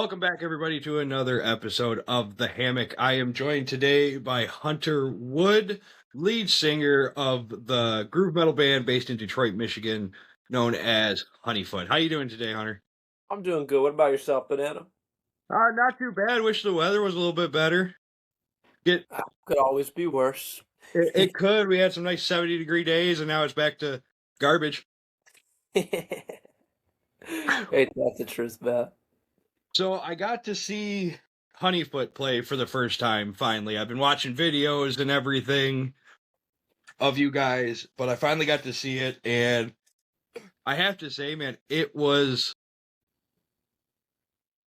Welcome back, everybody, to another episode of The Hammock. I am joined today by Hunter Wood, lead singer of the groove metal band based in Detroit, Michigan, known as Honeyfoot. How you doing today, Hunter? I'm doing good. What about yourself, Banana? Not too bad. Wish the weather was a little bit better. It Could always be worse. could. We had some nice 70-degree days, and now it's back to garbage. Wait, that's the truth, man. So I got to see Honeyfoot play for the first time, finally. I've been watching videos and everything of you guys, but I finally got to see it, and I have to say, man, it was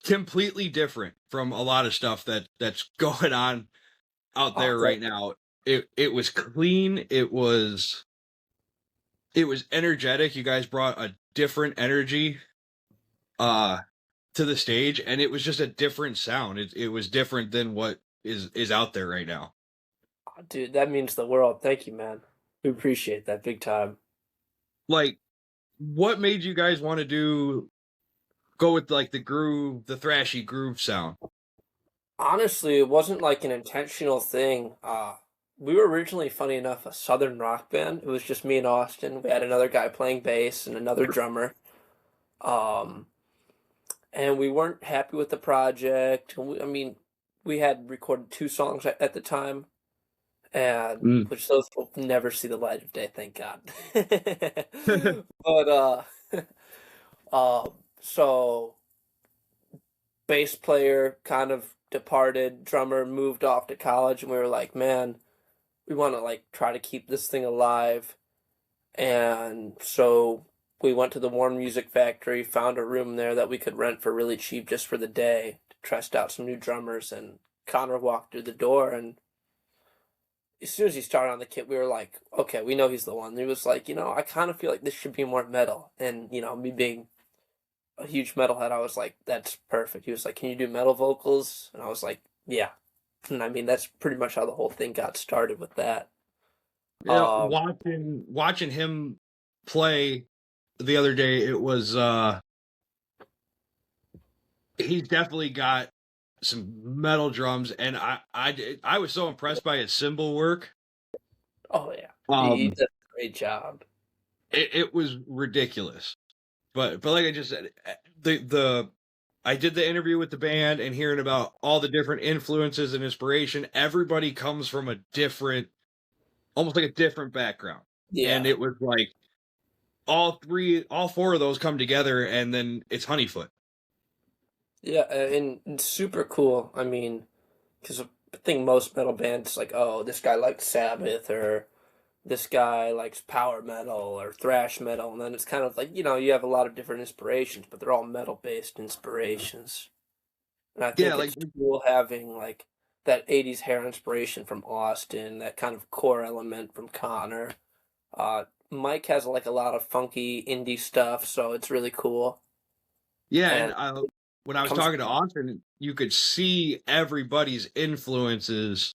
completely different from a lot of stuff that's going on out there right now. It was clean, it was energetic. You guys brought a different energy to the stage, and it was just a different sound. It was different than what is out there right now. Oh, dude, that means the world. Thank you, man. We appreciate that big time. Like, what made you guys want to go with like the thrashy groove sound? Honestly, it wasn't like an intentional thing. We were originally, funny enough, a southern rock band. It was just me and Austin. We had another guy playing bass and another drummer. And we weren't happy with the project. We had recorded 2 songs at the time, and which those will never see the light of day, thank God. But so bass player kind of departed, drummer moved off to college, and we were like, man, we want to like try to keep this thing alive. And so we went to the Warren Music Factory, found a room there that we could rent for really cheap just for the day, to test out some new drummers, and Connor walked through the door, and as soon as he started on the kit, we were like, okay, we know he's the one. And he was like, I kind of feel like this should be more metal. And, me being a huge metalhead, I was like, that's perfect. He was like, can you do metal vocals? And I was like, yeah. And that's pretty much how the whole thing got started with that. Yeah, watching him play the other day, it was he's definitely got some metal drums, and I was so impressed by his cymbal work. Oh yeah, he did a great job. It was ridiculous, but like I just said, I did the interview with the band and hearing about all the different influences and inspiration. Everybody comes from a different, almost like a different background. Yeah, and it was like all 4 of those come together, and then it's Honeyfoot. Yeah, and super cool. Because I think most metal bands like, oh, this guy likes Sabbath, or this guy likes power metal or thrash metal, and then it's kind of like, you have a lot of different inspirations, but they're all metal-based inspirations. And I think it's cool having like that 80s hair inspiration from Austin, that kind of core element from Connor. Mike has like a lot of funky indie stuff, so it's really cool. Yeah, and when I was talking to Austin, you could see everybody's influences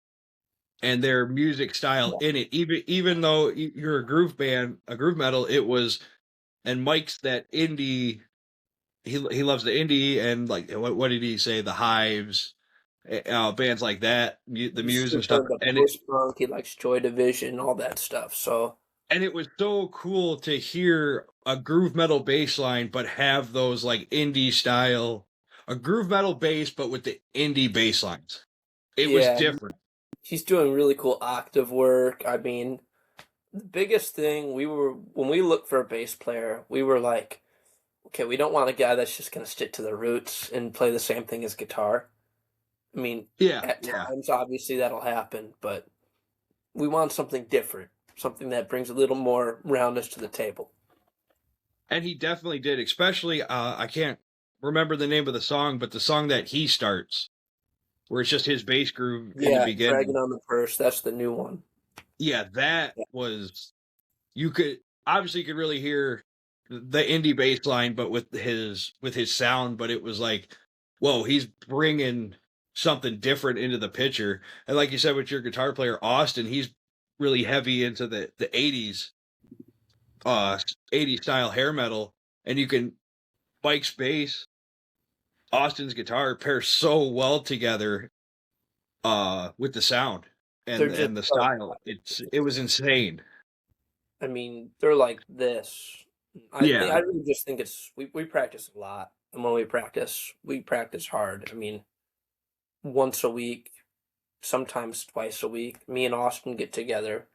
and their music style in it. Even though you're a groove band, a groove metal, it was, and Mike's that indie. He loves the indie, and like what did he say? The Hives, bands like that, the Muse and stuff. And he likes Joy Division, all that stuff. So. And it was so cool to hear a groove metal bass line, but have those like indie style, a groove metal bass, but with the indie bass lines. It was different. He's doing really cool octave work. The biggest thing when we looked for a bass player, we were like, okay, we don't want a guy that's just going to stick to the roots and play the same thing as guitar. At times, obviously that'll happen, but we want something different. Something that brings a little more roundness to the table. And he definitely did, especially, I can't remember the name of the song, but the song that he starts, where it's just his bass groove in the beginning. Dragging on the Purse, that's the new one. Yeah, that was, you could really hear the indie bass line, but with his sound, but it was like, whoa, he's bringing something different into the picture. And like you said, with your guitar player, Austin, he's really heavy into the 80s 80s style hair metal, and you can Mike's bass Austin's guitar pairs so well together with the sound They're just and the style. It was insane. I mean, they're like this. I Yeah. really just think we practice a lot, and when we practice hard. I mean, once a week, sometimes twice a week. Me and Austin get together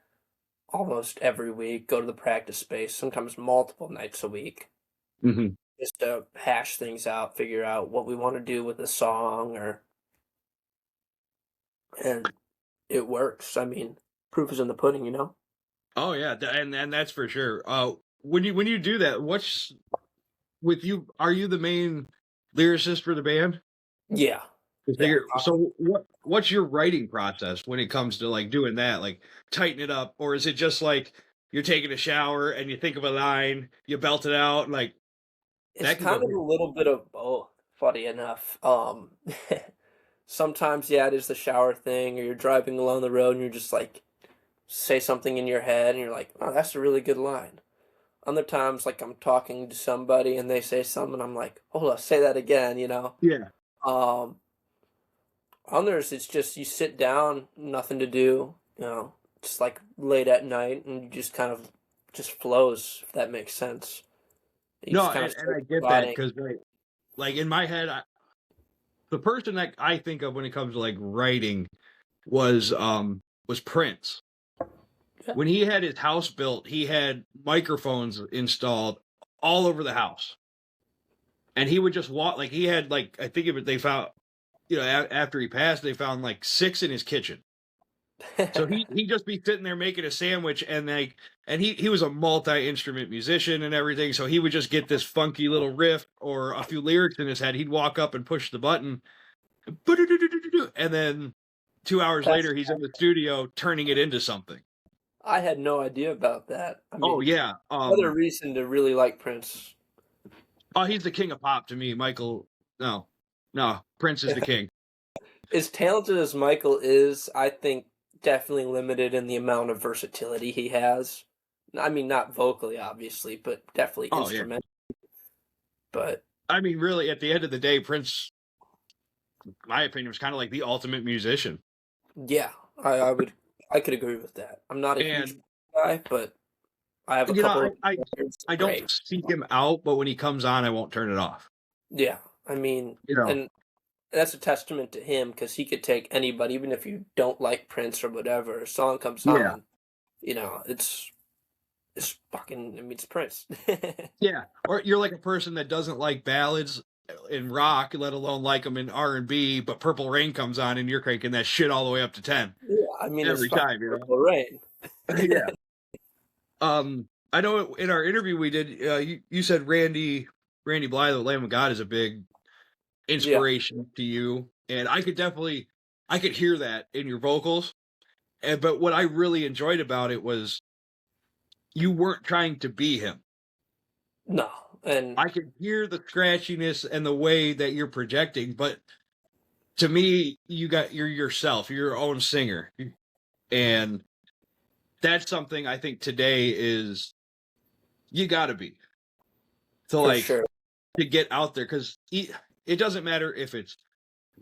almost every week, go to the practice space, sometimes multiple nights a week, Hmm. just to hash things out, figure out what we want to do with the song, and it works. I mean, proof is in the pudding, you know? Oh yeah, and that's for sure. When you do that, what's with you? Are you the main lyricist for the band? Yeah. Yeah. So what's your writing process when it comes to like doing that? Like tighten it up, or is it just like you're taking a shower and you think of a line, you belt it out, like It's that can go kind of a quick. little bit of both, funny enough. Sometimes, yeah, it is the shower thing, or you're driving along the road and you're just like, say something in your head and you're like, oh, that's a really good line. Other times, like I'm talking to somebody and they say something, I'm like, hold on, say that again, you know? Yeah. Um, Others, it's just you sit down, nothing to do, you know, it's like late at night and you just kind of just flows, if that makes sense. You No, just kind of and start I get that plotting. because like in my head, the person that I think of when it comes to like writing was Prince. Yeah. When he had his house built, he had microphones installed all over the house, and he would just walk. Like he had like I think they found after he passed, they found like 6 in his kitchen. So he just be sitting there making a sandwich and he was a multi-instrument musician and everything. So he would just get this funky little riff or a few lyrics in his head. He'd walk up and push the button, and then 2 hours That's later he's in the studio turning it into something. I had no idea about that. I Oh mean, yeah. another reason to really like Prince. Oh, he's the king of pop to me. Michael, no, Prince is the king. As talented as Michael is, I think definitely limited in the amount of versatility he has. I mean, not vocally, obviously, but definitely Oh yeah. instrumental. But I mean, really, at the end of the day, Prince, in my opinion, was kind of like the ultimate musician. yeah, I could agree with that. I'm not a huge And guy, but I have a you know, couple of I records. I don't Great. seek him out, but when he comes on, I won't turn it off. Yeah, I mean, You know. and that's a testament to him because he could take anybody, even if you don't like Prince or whatever. A song comes Yeah. on, you know, it's fucking. I mean, it's Prince. Yeah. Or you're like a person that doesn't like ballads in rock, let alone like them in R&B, but Purple Rain comes on and you're cranking that shit all the way up to 10 Yeah, I mean, it's every fucking time. You know. Purple Rain. Yeah. I know in our interview we did, you said Randy Blythe, the Lamb of God, is a big Yeah, inspiration to you, and I could hear that in your vocals. But what I really enjoyed about it was you weren't trying to be him. no, and I could hear the scratchiness and the way that you're projecting, but to me, you're yourself, you're your own singer, and that's something I think today is you got to be to for like sure. to get out there because it doesn't matter if it's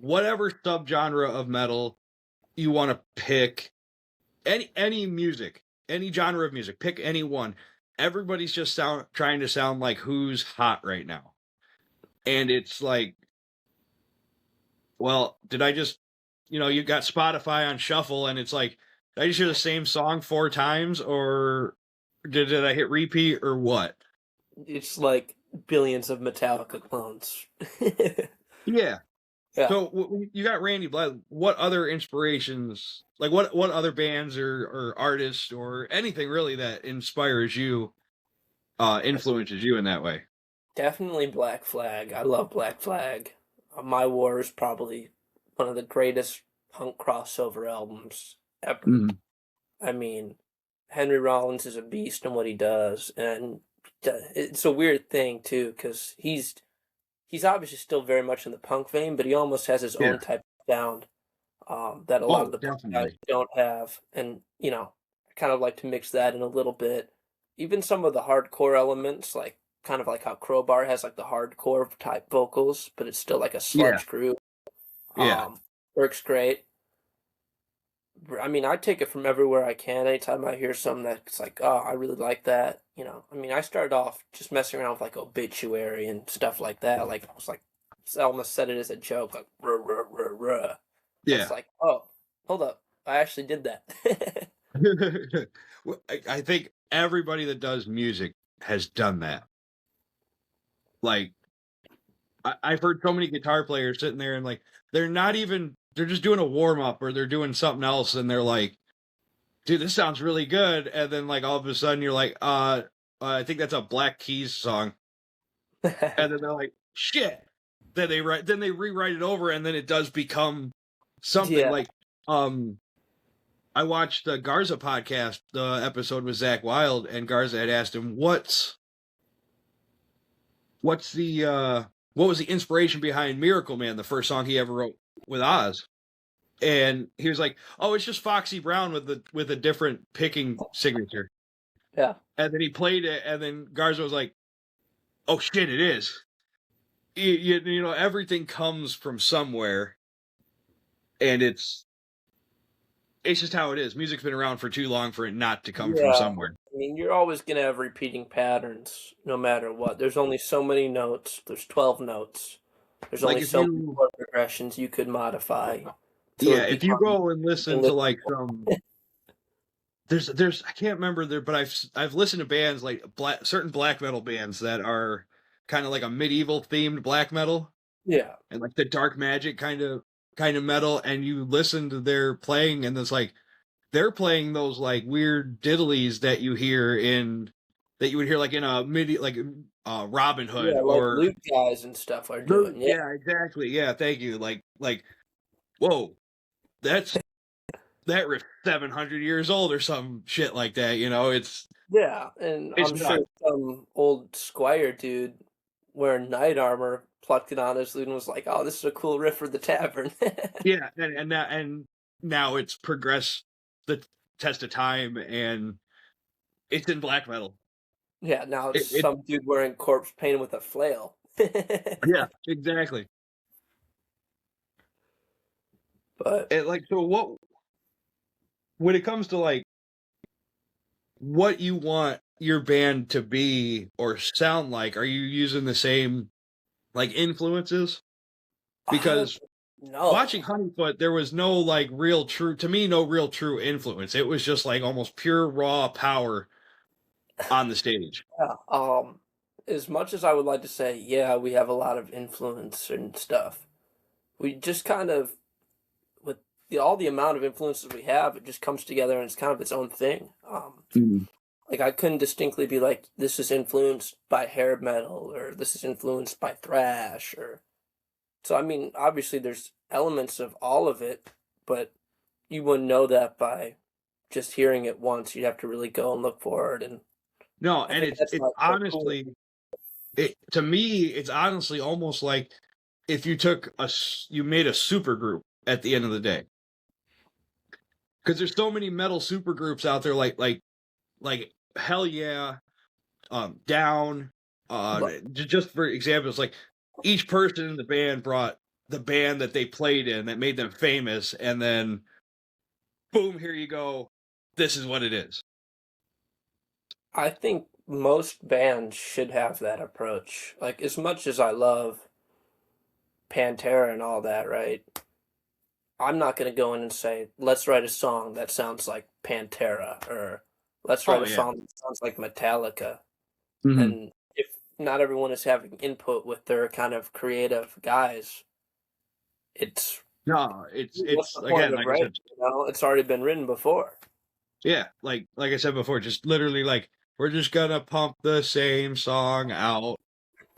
whatever subgenre of metal you want to pick, any music, any genre of music, pick any one. Everybody's just trying to sound like who's hot right now, and it's like, well, did I just, you got Spotify on shuffle, and it's like, did I just hear the same song 4 times, or did I hit repeat, or what? It's like billions of Metallica clones. Yeah. Yeah. So you got Randy Blythe. What other inspirations, like what other bands or artists or anything really that inspires you, influences you in that way? Definitely Black Flag. I love Black Flag. My War is probably one of the greatest punk crossover albums ever. Mhm. I mean, Henry Rollins is a beast in what he does, and it's a weird thing too because he's obviously still very much in the punk vein, but he almost has his Yeah. own type of sound that a lot Oh, of the punk guys definitely. don't have, and I kind of like to mix that in a little bit. Even some of the hardcore elements, like kind of like how Crowbar has like the hardcore type vocals, but it's still like a sludge groove. Yeah. Works great. I mean, I take it from everywhere I can. Anytime I hear something that's like, oh, I really like that. You know, I mean, I started off just messing around with like Obituary and stuff like that. Like, I was like, I almost said it as a joke, like, ruh, ruh, ruh, ruh. Yeah. It's like, oh, hold up. I actually did that. I think everybody that does music has done that. Like, I've heard so many guitar players sitting there and like, they're just doing a warm up or they're doing something else and they're like, dude, this sounds really good. And then like all of a sudden you're like, I think that's a Black Keys song. And then they're like, shit. Then they rewrite it over and then it does become something like, I watched the Garza podcast, the episode with Zach Wilde, and Garza had asked him, what was the inspiration behind Miracle Man, the first song he ever wrote with Oz? And he was like, oh, it's just Foxy Brown with a different picking signature. Yeah. And then he played it, and then Garza was like, oh shit, it is. You know, everything comes from somewhere, and it's just how it is. Music's been around for too long for it not to come from somewhere. I mean, you're always going to have repeating patterns no matter what. There's only so many notes. There's 12 notes. There's only so many chord progressions you could modify. Yeah, if you go and listen to like some... There's I can't remember but I've listened to bands like certain black metal bands that are kind of like a medieval themed black metal. Yeah. And like the dark magic kind of metal, and you listen to their playing and it's like they're playing those like weird diddlies that you would hear like in a Robin Hood, like or Luke guys and stuff are doing. Yeah, exactly. Yeah, thank you. Like whoa, that riff's 700 years old or some shit like that, you know. And I'm sure some old squire dude wearing knight armor plucked it on his lute and was like, oh, this is a cool riff for the tavern. Yeah, and now it's progressed the test of time and it's in black metal. Yeah, now it's some dude wearing corpse paint with a flail. Yeah, exactly. But so when it comes to like what you want your band to be or sound like, are you using the same like influences? Because watching Honeyfoot, there was no like no real true influence. It was just like almost pure raw power on the stage. Yeah. As much as I would like to say, yeah, we have a lot of influence and stuff, we just kind of, with all the amount of influences we have, it just comes together and it's kind of its own thing. Like I couldn't distinctly be like, this is influenced by hair metal or this is influenced by thrash so I mean, obviously there's elements of all of it, but you wouldn't know that by just hearing it once. You'd have to really go and look for it. And it's honestly, to me, it's honestly almost like if you made a super group at the end of the day. Because there's so many metal super groups out there, like Hell Yeah, Down, just for example, it's like each person in the band brought the band that they played in that made them famous, and then boom, here you go, this is what it is. I think most bands should have that approach. Like, as much as I love Pantera and all that, right? I'm not going to go in and say, let's write a song that sounds like Pantera, or let's write a song that sounds like Metallica. Mm-hmm. And if not everyone is having input with their kind of creative guys, it's again, like I said, it's already been written before. Yeah, like I said before, just literally like, we're just going to pump the same song out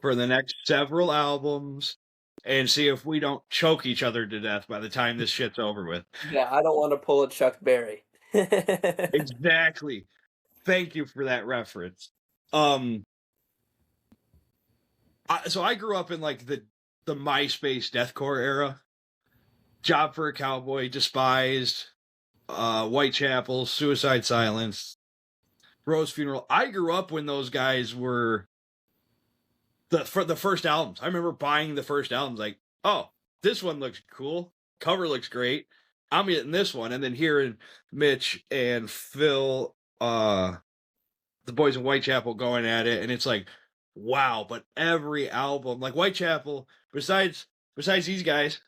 for the next several albums and see if we don't choke each other to death by the time this shit's over with. Yeah, I don't want to pull a Chuck Berry. Exactly. Thank you for that reference. So I grew up in like the MySpace deathcore era. Job for a Cowboy, Despised, Whitechapel, Suicide Silence, Rose Funeral. I grew up when those guys were for the first albums. I remember buying the first albums, like, oh, this one looks cool. Cover looks great. I'm getting this one. And then hearing Mitch and Phil, the boys in Whitechapel going at it, and it's like, wow. But every album, like Whitechapel, besides these guys,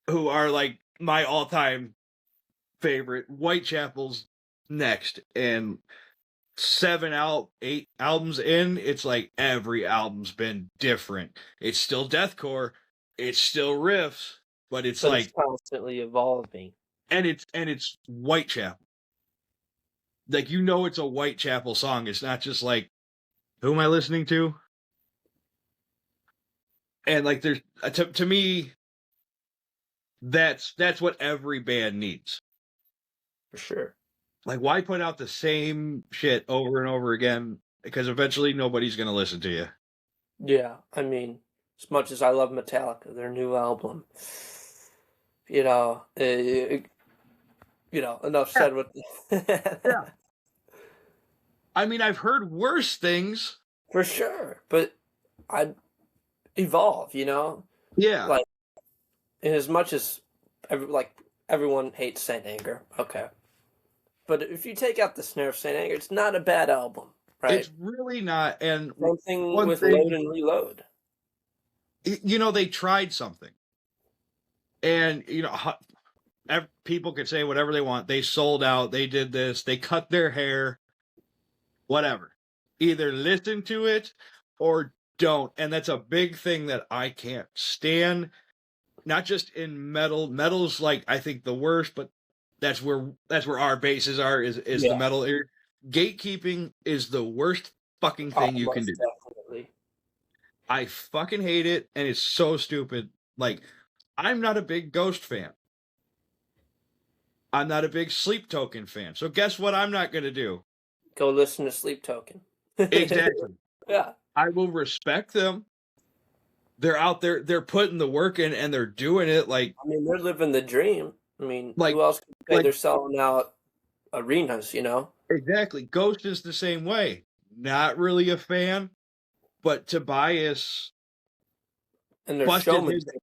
who are like my all-time favorite, Whitechapel's next. And 8 albums in, it's like every album's been different. It's still deathcore, it's still riffs, but it's constantly evolving. And it's Whitechapel. Like, you know, it's a Whitechapel song. It's not just like, who am I listening to? And like, there's to me, that's what every band needs. For sure. Like, why put out the same shit over and over again? Because eventually nobody's going to listen to you. Yeah, I mean, as much as I love Metallica, their new album, enough said with... Yeah. I mean, I've heard worse things. For sure, but I'd evolve, Yeah. Like, and as much as, everyone hates Saint Anger, okay. But if you take out the snare of Saint Anger, it's not a bad album, right? It's really not. And same thing with Load and Reload. They tried something. And, people could say whatever they want. They sold out. They did this. They cut their hair. Whatever. Either listen to it or don't. And that's a big thing that I can't stand. Not just in metal. Metal's like, I think, the worst, but that's where our bases are, is the metal area. Gatekeeping is the worst fucking thing you can do. Definitely. I fucking hate it, and it's so stupid. Like, I'm not a big Ghost fan. I'm not a big Sleep Token fan. So guess what I'm not going to do? Go listen to Sleep Token. Exactly. Yeah. I will respect them. They're out there, they're putting the work in, and they're doing it. Like, I mean, they're living the dream. I mean, like, who else can say they're selling out arenas, Exactly. Ghost is the same way. Not really a fan, but Tobias, and their showmanship.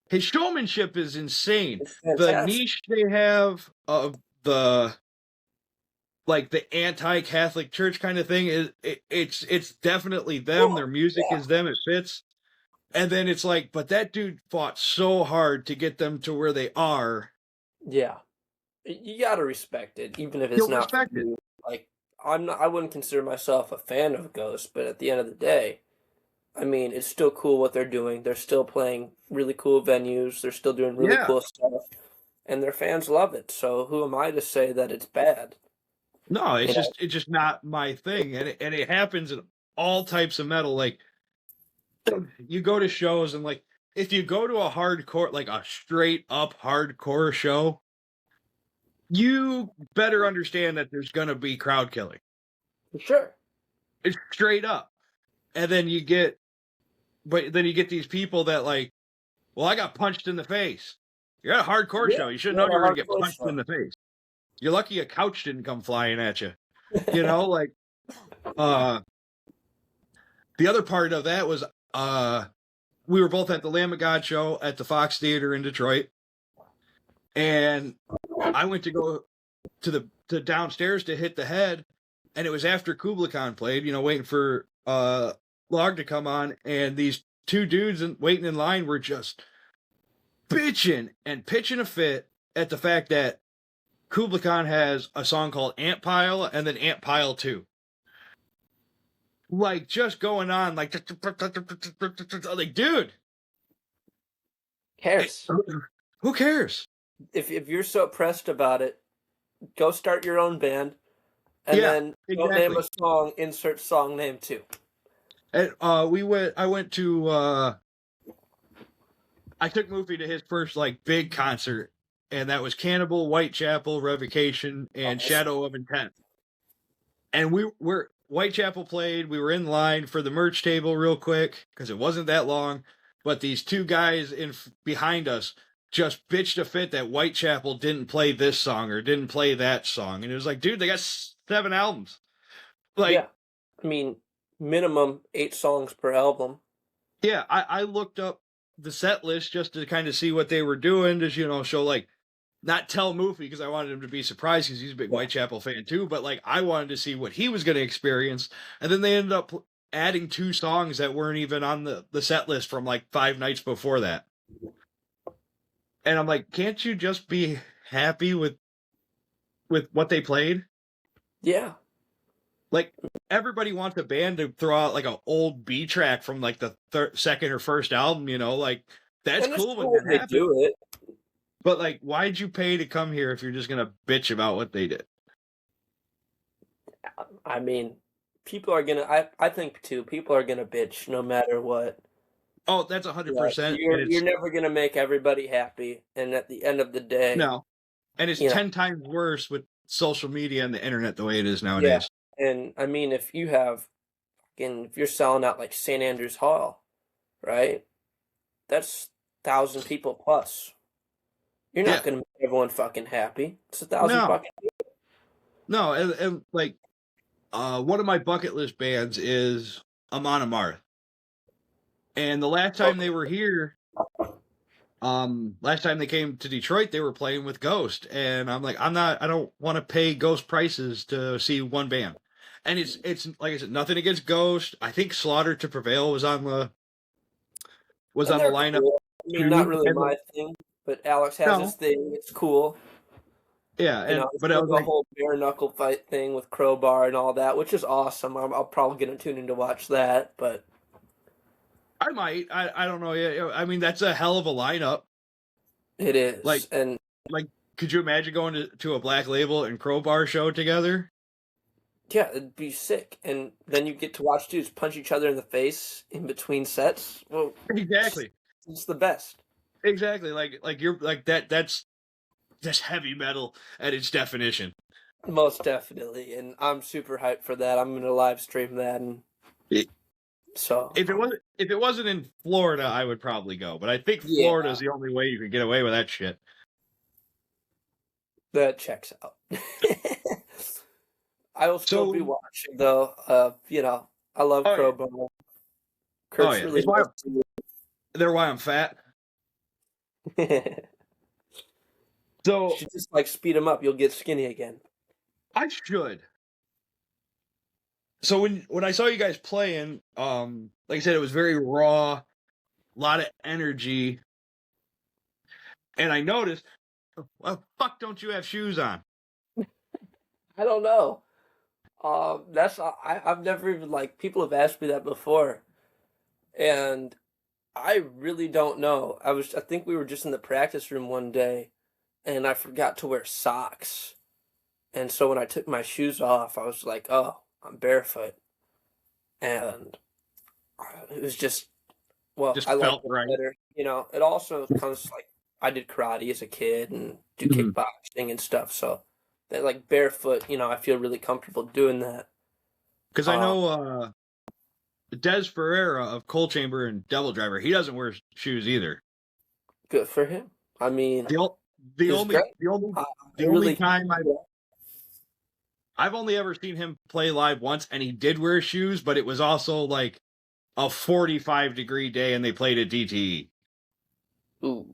His showmanship is insane. The niche they have of the anti-Catholic church kind of thing is it's definitely them. Oh, their music is them. It fits. And then it's like, but that dude fought so hard to get them to where they are. Yeah. You gotta respect it, even if it's not for you. Like, I wouldn't consider myself a fan of Ghost, but at the end of the day, I mean, it's still cool what they're doing. They're still playing really cool venues. They're still doing really cool stuff, and their fans love it. So who am I to say that it's bad? No, it's just not my thing, and it happens in all types of metal. Like, you go to shows, and like, if you go to a hardcore, like a straight up hardcore show, you better understand that there's gonna be crowd killing. For sure. It's straight up. And then you get these people that like, well, I got punched in the face. You're at a hardcore show. You should know you're gonna get punched in the face. You're lucky a couch didn't come flying at you. Like, the other part of that was, we were both at the Lamb of God show at the Fox Theater in Detroit. And I went to go to the downstairs to hit the head, and it was after Kubla Khan played, waiting for Log to come on, and these two dudes waiting in line were just bitching and pitching a fit at the fact that Kubla Khan has a song called Ant Pile and then Ant Pile 2. Like, just going on, like, dude. Cares. Who cares? If you're so pressed about it, go start your own band, and then go name a song, insert song name too. And I took Moofy to his first like big concert, and that was Cannibal, Whitechapel, Revocation, and Shadow of Intent. And Whitechapel played. We were in line for the merch table real quick because it wasn't that long, but these two guys behind us just bitched a fit that Whitechapel didn't play this song or didn't play that song. And it was like, dude, they got 7 albums. Like, yeah. I mean, minimum 8 songs per album. Yeah, I looked up the set list just to kind of see what they were doing, just show like not tell Moofy because I wanted him to be surprised because he's a big Whitechapel fan too, but like I wanted to see what he was going to experience, and then they ended up adding 2 songs that weren't even on the set list from like 5 nights before that. And I'm like, can't you just be happy with what they played? Yeah. Like, everybody wants a band to throw out like an old B track from like the second or first album, like that's cool when they do it. But like, why'd you pay to come here if you're just gonna bitch about what they did? I mean, people are gonna. I think too. People are gonna bitch no matter what. Oh, that's 100%. You're never gonna make everybody happy, and at the end of the day, no. And it's 10 times worse with social media and the internet the way it is nowadays. Yeah. And I mean, if you're selling out like St. Andrews Hall, right? That's 1,000 people plus. You're not gonna make everyone fucking happy. It's 1,000 fucking people. No, and like, one of my bucket list bands is Amon Amarth. And the last time they were here, last time they came to Detroit, they were playing with Ghost, and I'm like, I don't want to pay Ghost prices to see one band. And it's like I said, nothing against Ghost. I think Slaughter to Prevail was on the lineup. Cool. I mean, not really my thing, but Alex has his thing. It's cool. Yeah, but it was the whole bare knuckle fight thing with Crowbar and all that, which is awesome. I'll probably get a tune in to watch that, but I might. I don't know. Yeah, I mean, that's a hell of a lineup. It is. Like, could you imagine going to a Black Label and Crowbar show together? Yeah, it'd be sick. And then you get to watch dudes punch each other in the face in between sets. Well, exactly. It's the best. Exactly. Like you're like that. That's heavy metal at its definition. Most definitely, and I'm super hyped for that. I'm gonna live stream that, and so if it wasn't in Florida, I would probably go. But I think Florida is the only way you can get away with that shit. That checks out. I will still be watching though. I love Crowbar. Kurt's really they're why I'm fat. So you should just speed them up. You'll get skinny again. I should. So when I saw you guys playing, like I said, it was very raw, a lot of energy, and I noticed, well, fuck, don't you have shoes on? I don't know. I've never even people have asked me that before, and I really don't know. I think we were just in the practice room one day, and I forgot to wear socks, and so when I took my shoes off, I was like, oh, I'm barefoot, and it was just I felt right. Better. It also comes I did karate as a kid and do kickboxing and stuff, so that barefoot, I feel really comfortable doing that. Because I know Des Ferreira of Coal Chamber and Devil Driver, he doesn't wear shoes either. Good for him. I mean, the only time I've only ever seen him play live once, and he did wear shoes, but it was also like a 45-degree day, and they played at DTE. Ooh.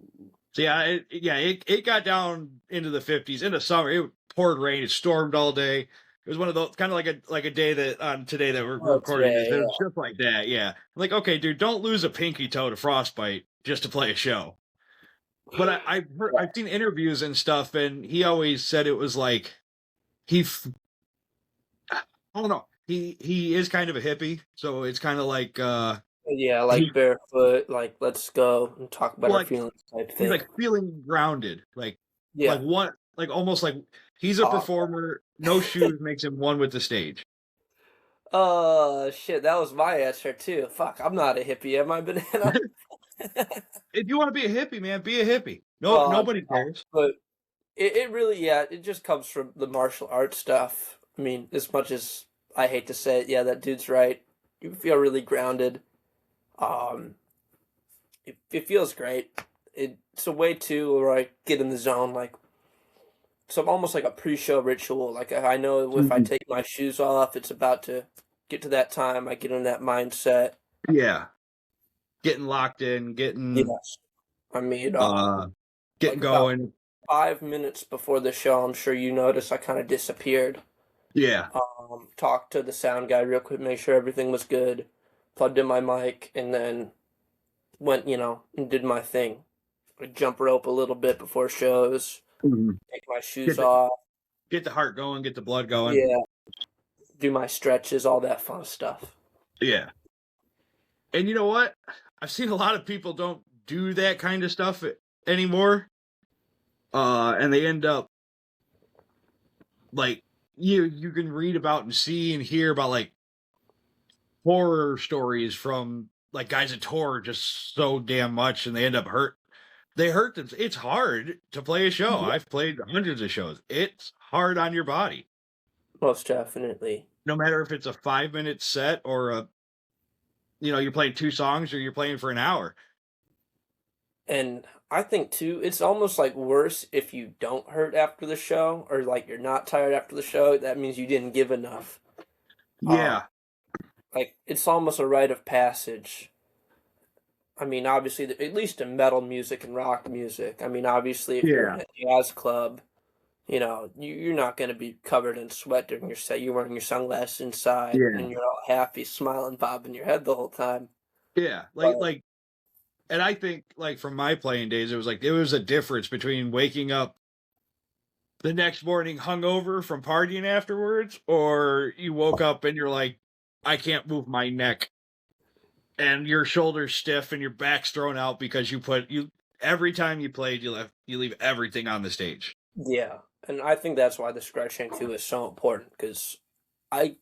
So it got down into the 50s in the summer. It poured rain. It stormed all day. It was one of those kind of like a day that today that we're recording this. It was just like that. Yeah, like, okay, dude, don't lose a pinky toe to frostbite just to play a show. But I've seen interviews and stuff, and he always said it was like I don't know. He is kind of a hippie, so it's kind of like barefoot, let's go and talk about our feelings type thing. He's feeling grounded, almost like he's a performer. No shoes makes him one with the stage. Shit, that was my answer too. Fuck, I'm not a hippie, am I, Banana? If you want to be a hippie, man, be a hippie. No, nobody cares. But it really, it just comes from the martial arts stuff. I mean, as much as I hate to say it, that dude's right. You feel really grounded. It feels great. It's a way to where I get in the zone, so almost like a pre-show ritual. I know if I take my shoes off, it's about to get to that time, I get in that mindset. Yeah. Getting locked in, getting Yes. I mean, getting like about going. 5 minutes before the show, I'm sure you noticed I kind of disappeared. Yeah. Talked to the sound guy real quick, make sure everything was good, plugged in my mic, and then went, and did my thing. I jump rope a little bit before shows, take my shoes off. Get the heart going, get the blood going. Yeah. Do my stretches, all that fun stuff. Yeah. And you know what? I've seen a lot of people don't do that kind of stuff anymore. And they end up like you can read about and see and hear about like horror stories from like guys that tour just so damn much and they end up hurt. They hurt them. It's hard to play a show. Yeah. I've played hundreds of shows. It's hard on your body. Most definitely. No matter if it's a 5-minute set or you're playing 2 songs or you're playing for an hour. And I think too, it's almost like worse if you don't hurt after the show or like you're not tired after the show. That means you didn't give enough. Yeah. Like it's almost a rite of passage. I mean, obviously, at least in metal music and rock music. I mean, obviously, if you're in a jazz club, you're not going to be covered in sweat during your set. You're wearing your sunglasses inside, and you're all happy, smiling, bobbing your head the whole time. Yeah, and I think like from my playing days, it was a difference between waking up the next morning hungover from partying afterwards, or you woke up and you're like, I can't move my neck. And your shoulders stiff and your back's thrown out because every time you played, you leave everything on the stage. Yeah, and I think that's why the stretching too is so important because it'd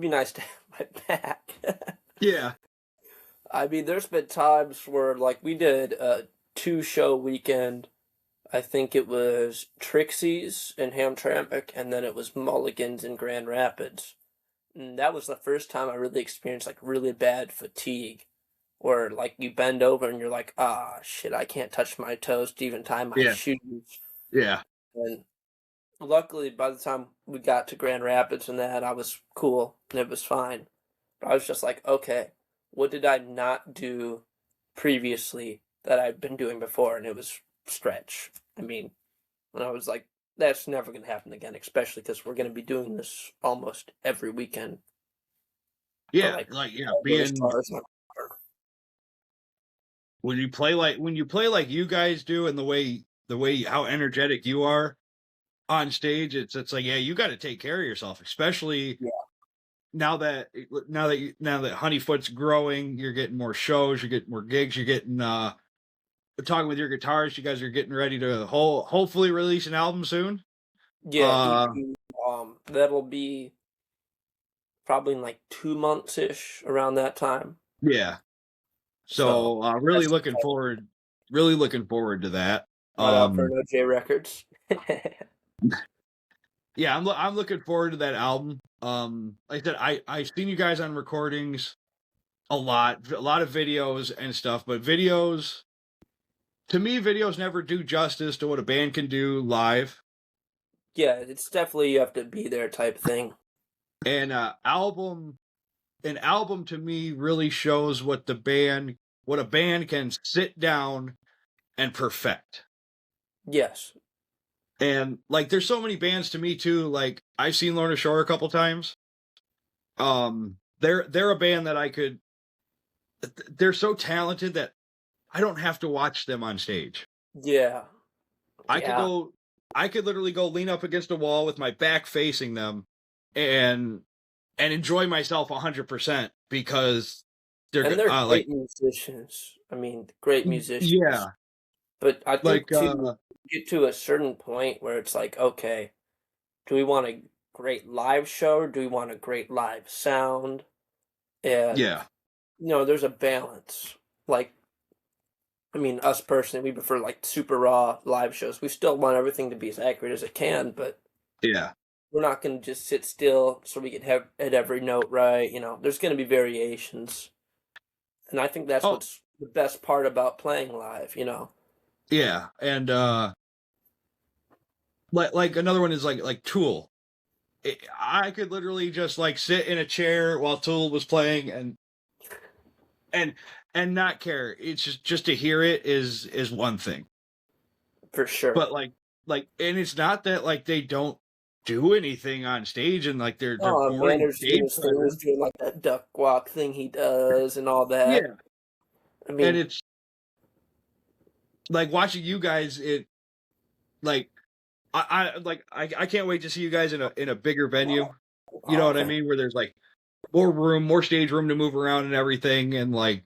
be nice to have my back. Yeah. I mean, there's been times where like we did a 2-show weekend. I think it was Trixie's in Hamtramck, and then it was Mulligan's in Grand Rapids. And that was the first time I really experienced like really bad fatigue where like you bend over and you're like, shit, I can't touch my toes to even tie my shoes. Yeah. And luckily by the time we got to Grand Rapids and that, I was cool and it was fine. But I was just like, okay, what did I not do previously that I've been doing before? And it was stretch. I mean, and I was like, that's never going to happen again, especially because we're going to be doing this almost every weekend. Yeah, when you play like you guys do, and the way how energetic you are on stage, it's like you got to take care of yourself, especially now that Honeyfoot's growing, you're getting more shows, you're getting more gigs, you're getting talking with your guitarist, you guys are getting ready to hopefully release an album soon. Yeah, that'll be probably in like 2 months-ish around that time. Yeah. So really looking forward to that. For OJ Records. Yeah, I'm looking forward to that album. Like I said, I've seen you guys on recordings a lot of videos and stuff, but to me, videos never do justice to what a band can do live. Yeah, it's definitely you have to be there type thing. And album to me really shows what a band can sit down and perfect. Yes. And like there's so many bands to me too, like I've seen Lorna Shore a couple times. They're a band that they're so talented that I don't have to watch them on stage. Yeah. I could literally go lean up against a wall with my back facing them and enjoy myself 100% because they're great musicians. I mean, great musicians. Yeah. But I think to get to a certain point where it's like, okay, do we want a great live show or do we want a great live sound? And there's a balance. Like, I mean, us personally, we prefer like super raw live shows. We still want everything to be as accurate as it can, but we're not going to just sit still so we can have hit every note right. There's going to be variations, and I think that's what's the best part about playing live. Yeah, and like another one is like Tool. I could literally just like sit in a chair while Tool was playing and and not care. It's just to hear it is one thing. For sure. But and it's not that like they don't do anything on stage and like they're boring Banner's doing stage his thing. He's doing like that duck walk thing he does and all that. Yeah. I mean, And it's like watching you guys, like I can't wait to see you guys in a bigger venue. You know what I mean? Where there's like more room, more stage room to move around and everything. And like,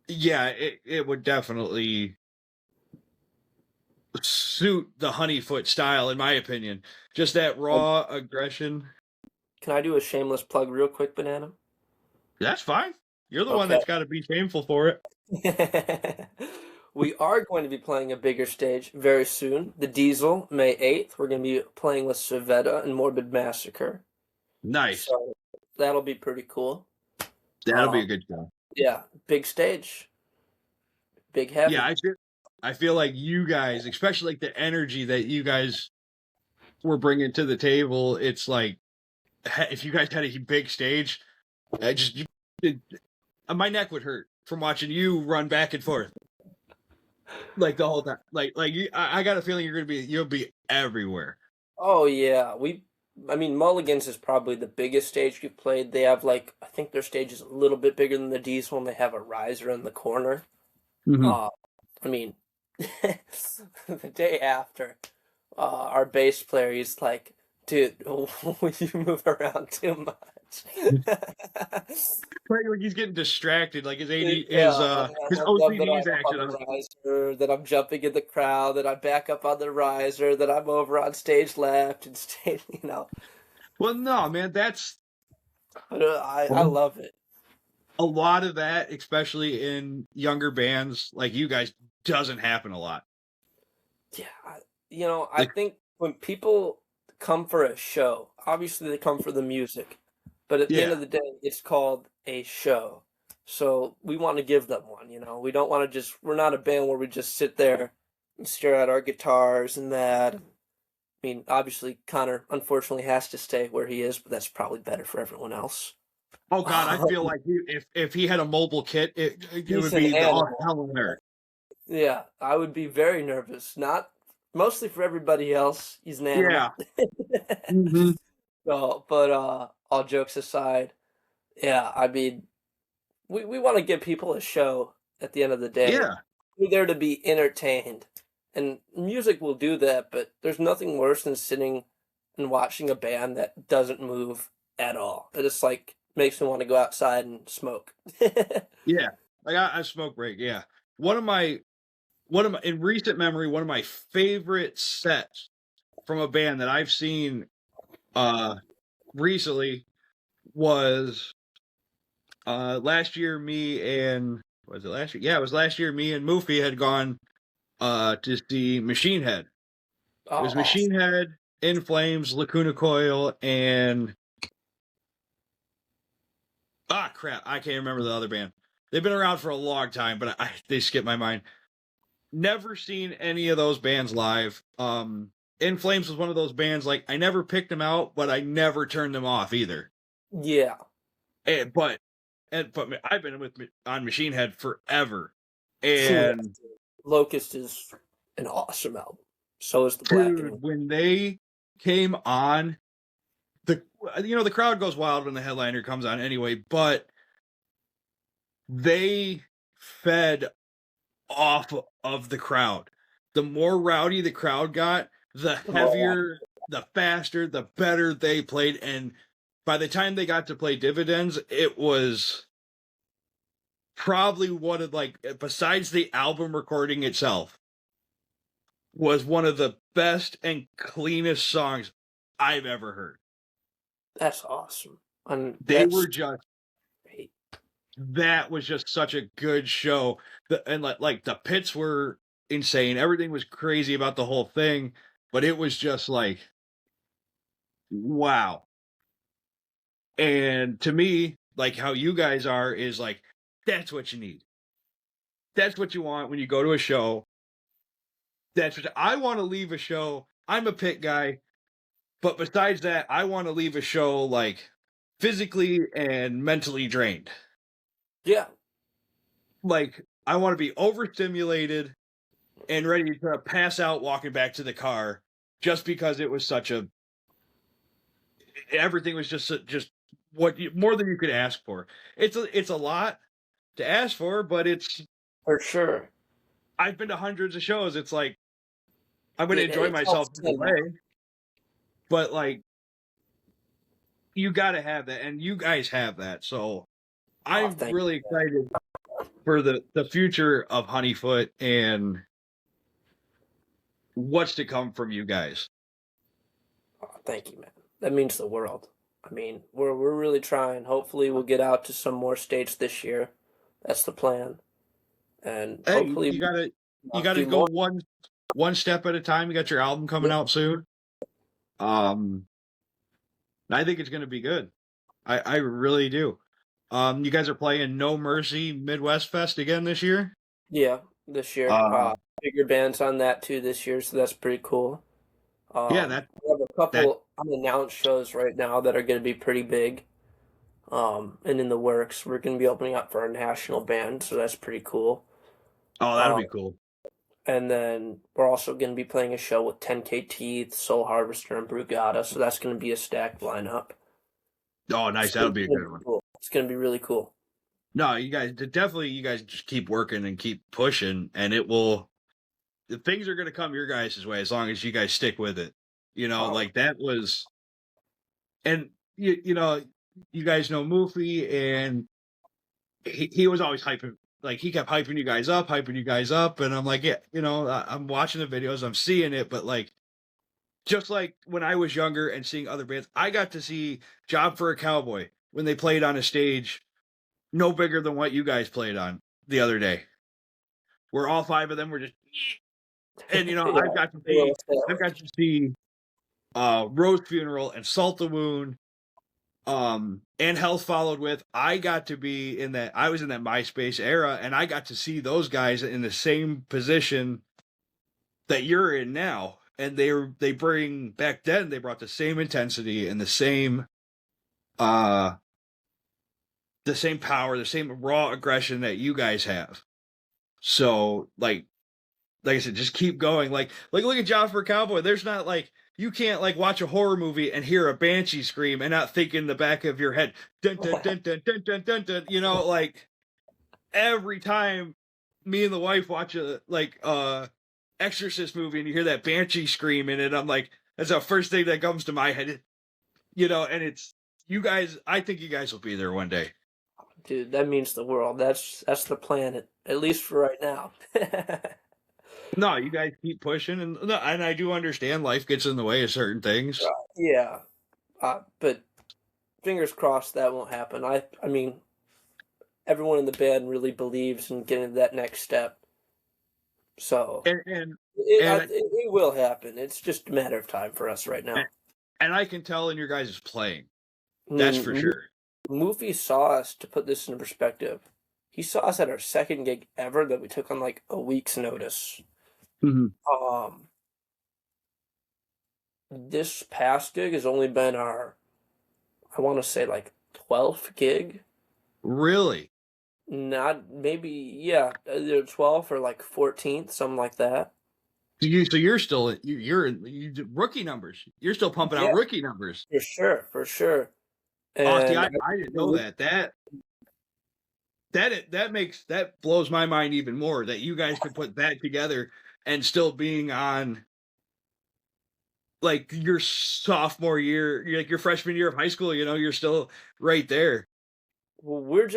yeah, it would definitely suit the Honeyfoot style, in my opinion. Just that raw aggression. Can I do a shameless plug real quick, Banana? That's fine. You're the one that's got to be shameful for it. We are going to be playing a bigger stage very soon. The Diesel, May 8th. We're going to be playing with Cervetta and Morbid Massacre. Nice. So that'll be pretty cool. That'll be a good show. Yeah, big stage. Big heavy. Yeah, I feel like you guys, especially like the energy that you guys were bringing to the table, it's like if you guys had a big stage, my neck would hurt from watching you run back and forth like the whole time. I got a feeling you'll be everywhere. Oh yeah, I mean Mulligan's is probably the biggest stage we've played. They have I think their stage is a little bit bigger than the Diesel, and they have a riser in the corner. Mm-hmm. I mean, the day after, our bass player, he's like, dude, you move around too much. Like he's getting distracted, like his OCD's acting on the riser, that I'm jumping in the crowd, that I back up on the riser, that I'm over on stage left and stage, Well, no, man, I love it. A lot of that, especially in younger bands like you guys, doesn't happen a lot. Yeah, I think when people come for a show, obviously they come for the music, but at the end of the day, it's called a show. So we want to give them one, We don't want to we're not a band where we just sit there and stare at our guitars and that. I mean, obviously Connor unfortunately has to stay where he is, but that's probably better for everyone else. Oh God, I feel like if he had a mobile kit, it would be hell on earth. Yeah, I would be very nervous. Not mostly for everybody else. He's an animal. Yeah. Mm-hmm. So, but all jokes aside, yeah, I mean, we want to give people a show at the end of the day. Yeah, we're there to be entertained, and music will do that. But there's nothing worse than sitting and watching a band that doesn't move at all. It just makes me want to go outside and smoke. Yeah, like I smoke break. Yeah, one of my in recent memory, one of my favorite sets from a band that I've seen recently was last year. Was it last year? Yeah, it was last year. Me and Moofy had gone to see Machine Head. It was Machine Head, In Flames, Lacuna Coil, and crap, I can't remember the other band. They've been around for a long time, but they skipped my mind. Never seen any of those bands live. In Flames was one of those bands, I never picked them out, but I never turned them off either. Yeah. But I've been on Machine Head forever. And Locust is an awesome album. So is the Blackening. When they came on, the crowd goes wild when the headliner comes on anyway, but they fed off of the crowd. The more rowdy the crowd got, the heavier, the faster, the better they played. And by the time they got to play Dividends, it was probably one of besides the album recording itself, was one of the best and cleanest songs I've ever heard. That's awesome. They were just great. That was just such a good show. And the pits were insane. Everything was crazy about the whole thing, but it was just wow. And to me, how you guys are is that's what you need. That's what you want when you go to a show. That's what I want to leave a show. I'm a pit guy. But besides that, I want to leave a show like physically and mentally drained. Yeah. Like I want to be overstimulated and ready to pass out walking back to the car just because it was such a everything was just more than you could ask for. It's a lot to ask for, but it's for sure. I've been to hundreds of shows. It's like I'm going to enjoy myself in a way, but like you got to have that, and you guys have that. So I'm really excited for the future of Honeyfoot and what's to come from you guys. Oh, thank you, man. That means the world. I mean, we're really trying. Hopefully, we'll get out to some more states this year. That's the plan. And hey, hopefully, you gotta go one step at a time. You got your album coming out soon. I think it's gonna be good. I really do. You guys are playing No Mercy Midwest Fest again this year? Yeah, this year. Bigger bands on that too this year, so that's pretty cool. Yeah, we have a couple unannounced shows right now that are going to be pretty big. And in the works, we're going to be opening up for our national band, so that's pretty cool. Oh, that'll be cool. And then we're also going to be playing a show with 10K Teeth, Soul Harvester, and Brugada, so that's going to be a stacked lineup. Oh, nice. That'll be a good one. Cool. It's going to be really cool. No, you guys just keep working and keep pushing, and the things are going to come your guys' way as long as you guys stick with it. You know, like that was, and you know, you guys know Moofy, and he was always hyping, like he kept hyping you guys up, and I'm like, yeah, you know, I'm watching the videos, I'm seeing it, but like, just like when I was younger and seeing other bands, I got to see Job for a Cowboy when they played on a stage no bigger than what you guys played on the other day, where all five of them were just, and you know, yeah. I've got to see Rose Funeral and Salt the Wound, and Health followed with. I got to be in that. I was in that MySpace era, and I got to see those guys in the same position that you're in now. And they bring back then. They brought the same intensity and the same power, the same raw aggression that you guys have. So like I said, just keep going. Like look at Job for a Cowboy. There's not like, you can't like watch a horror movie and hear a banshee scream and not think in the back of your head, dun dun dun dun dun dun dun dun. You know, like every time me and the wife watch a Exorcist movie and you hear that banshee scream in it, I'm like, that's the first thing that comes to my head. You know, and it's you guys. I think you guys will be there one day. Dude, that means the world. That's the plan, at least for right now. No, you guys keep pushing, and I do understand life gets in the way of certain things. Yeah, but fingers crossed that won't happen. I mean, everyone in the band really believes in getting to that next step. So it will happen. It's just a matter of time for us right now. And I can tell in your guys' playing. That's for sure. Moofy saw us, to put this in perspective, he saw us at our second gig ever that we took on like a week's notice. Mm-hmm. This past gig has only been our, I want to say like 12th gig. Really? Not maybe, yeah, either 12th or like 14th, something like that. So you're still you're rookie numbers. You're still pumping out rookie numbers. For sure. And see, I didn't know that. That blows my mind even more that you guys could put that together and still being on like your sophomore year, like your freshman year of high school. You know, you're still right there. Well,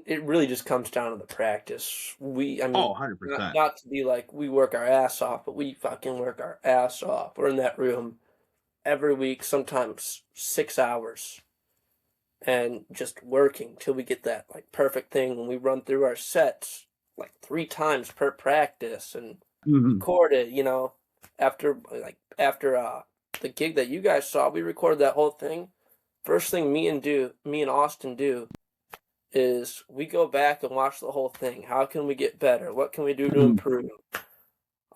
it really just comes down to the practice. 100%. Not to be like we work our ass off, but we fucking work our ass off. We're in that room every week, sometimes 6 hours, and just working till we get that like perfect thing. When we run through our sets like 3 times per practice and record it, you know, after the gig that you guys saw, we recorded that whole thing. First thing me and Austin do is we go back and watch the whole thing. How can we get better? What can we do to improve?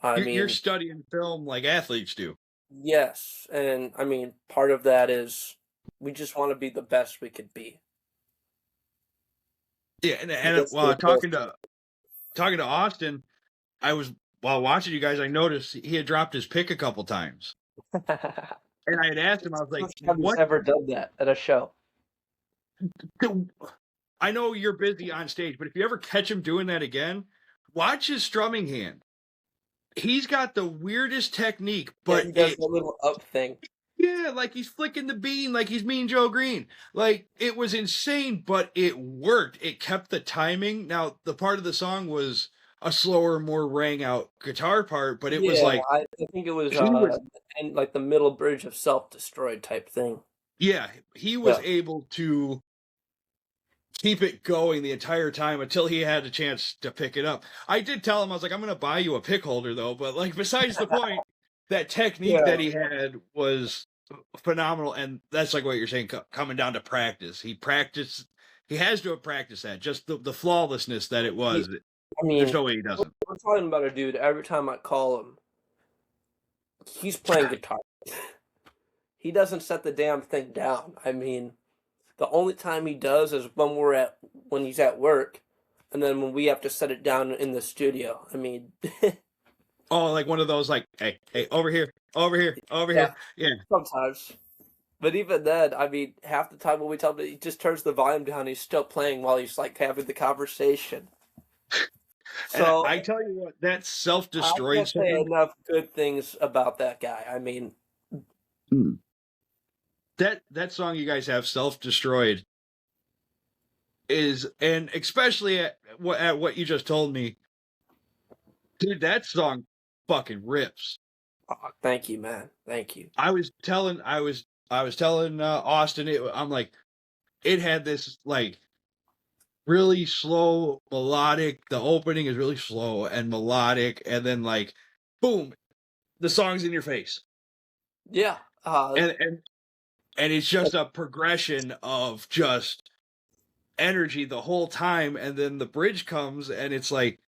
You're studying film like athletes do. Yes, and I mean, part of that is we just want to be the best we could be. Yeah, and while talking to Austin, I was while watching you guys, I noticed he had dropped his pick a couple times, and I had asked him, I was like, First time he's "What?" ever done that at a show. I know you're busy on stage, but if you ever catch him doing that again, watch his strumming hand. He's got the weirdest technique, Yeah, but he does the little up thing. yeah, like he's flicking the bean like he's Mean Joe Green. Like it was insane, but it worked. It kept the timing. Now, the part of the song was a slower, more rang out guitar part, but it was Yeah, like I think it was he was and like the middle bridge of self-destroyed type thing. yeah, he was Yeah. able to keep it going the entire time until he had a chance to pick it up. I did tell him, I was like, I'm gonna buy you a pick holder though, but like besides the point, that technique Yeah. that he had was phenomenal, and that's like what you're saying, coming down to practice. He has to have practiced that, just the flawlessness that it was. I There's mean, no way he doesn't. we're talking about a dude, every time I call him, he's playing guitar. He doesn't set the damn thing down. I mean, the only time he does is when he's at work, and then when we have to set it down in the studio. I mean, Oh, like one of those, like, hey, over here, over here, over yeah, here. Yeah. sometimes. But even then, I mean, half the time when we tell him, he just turns the volume down. He's still playing while he's like having the conversation. And So I tell you what, that I self-destroyed can't say song, enough good things about that guy. I mean, that song you guys have, self-destroyed, is, and especially at what you just told me, dude, that song fucking rips. thank you, man. Thank you. I was telling Austin, I'm like, it had this like really slow melodic. The opening is really slow and melodic, and then like, boom, the song's in your face, Yeah. and it's just a progression of just energy the whole time, and then the bridge comes, and it's like,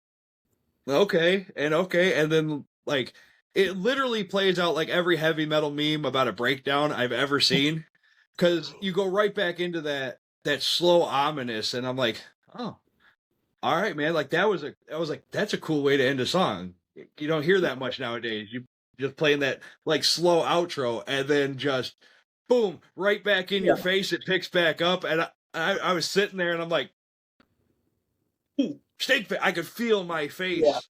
okay, and then like it literally plays out like every heavy metal meme about a breakdown I've ever seen, because you go right back into that slow ominous, and I'm like, oh, all right, man, like I was like, that's a cool way to end a song. You don't hear that much nowadays. You just playing that like slow outro, and then just boom, right back in your face. It picks back up, and I was sitting there, and I'm like, ooh, I could feel my face